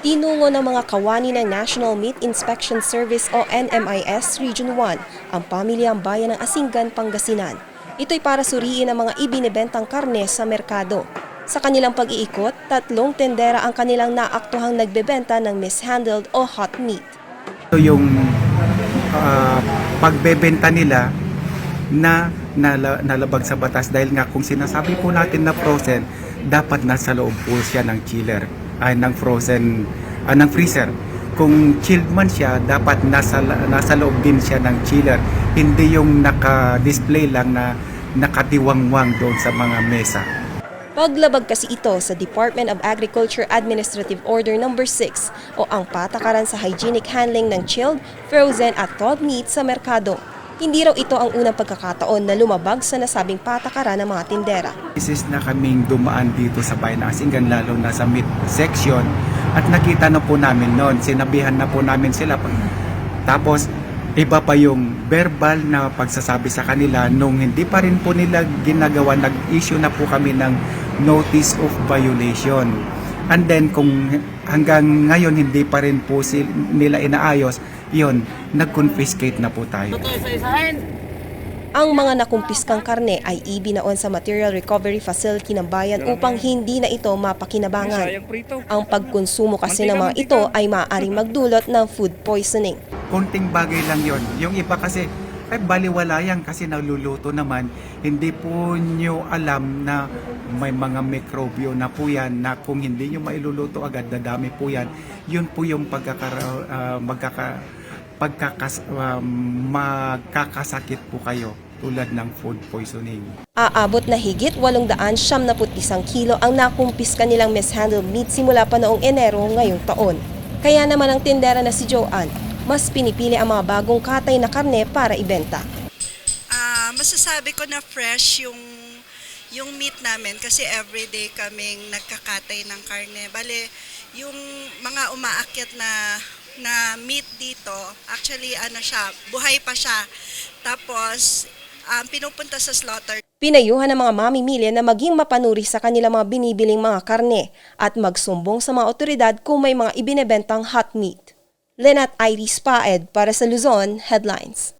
Tinungo ng mga kawani ng National Meat Inspection Service o NMIS Region 1 ang pamilyang bayan ng Asingan, Pangasinan. Ito'y para suriin ang mga ibinebentang karne sa merkado. Sa kanilang pag-iikot, 3 tendera ang kanilang naaktuhang nagbebenta ng mishandled o hot meat. Ito yung pagbebenta nila na nalabag sa batas dahil nga kung sinasabi po natin na frozen, dapat nasa loob po siya ng chiller, ng frozen, ng freezer. Kung chilled man siya, dapat nasa loob din siya ng chiller. Hindi yung naka-display lang na nakatiwangwang doon sa mga mesa. Paglabag kasi ito sa Department of Agriculture Administrative Order No. 6 o ang patakaran sa hygienic handling ng chilled, frozen at thawed meat sa merkado. Hindi raw ito ang unang pagkakataon na lumabag sa nasabing patakaran ng mga tindera. Isis na kaming dumaan dito sa bayan ng Asingan, lalo na sa meat section, at nakita na po namin noon, sinabihan na po namin sila. Tapos iba pa yung verbal na pagsasabi sa kanila nung hindi pa rin po nila ginagawa, nag-issue na po kami ng notice of violation. And then kung hanggang ngayon hindi pa rin po nila inaayos, yon, nag-confiscate na po tayo. Ang mga nakumpiskang karne ay ibinaon sa Material Recovery Facility ng bayan upang hindi na ito mapakinabangan. Ang pagkonsumo kasi ng mga ito ay maaaring magdulot ng food poisoning. Konting bagay lang yon. Yung iba kasi ay baliwala yan kasi naluluto naman. Hindi po nyo alam na may mga mikrobyo na po yan na kung hindi nyo mailuluto agad, dadami po yan. Yun po yung magkakasakit po kayo tulad ng food poisoning. Aabot na higit 871 kilo ang nakumpiska nilang mishandled meat simula pa noong Enero ngayong taon. Kaya naman ang tindera na si Joanne, mas pinipili ang mga bagong katay na karne para ibenta. Masasabi ko na fresh yung meat namin kasi everyday kaming nagkakatay ng karne. Bale, yung mga umaakyat na meat dito, actually buhay pa siya. Tapos pinupunta sa slaughter. Pinayuhan ng mga mamimili na maging mapanuri sa kanilang mga binibiling mga karne at magsumbong sa mga otoridad kung may mga ibinebentang hot meat. Lenat Iris Paed para sa Luzon Headlines.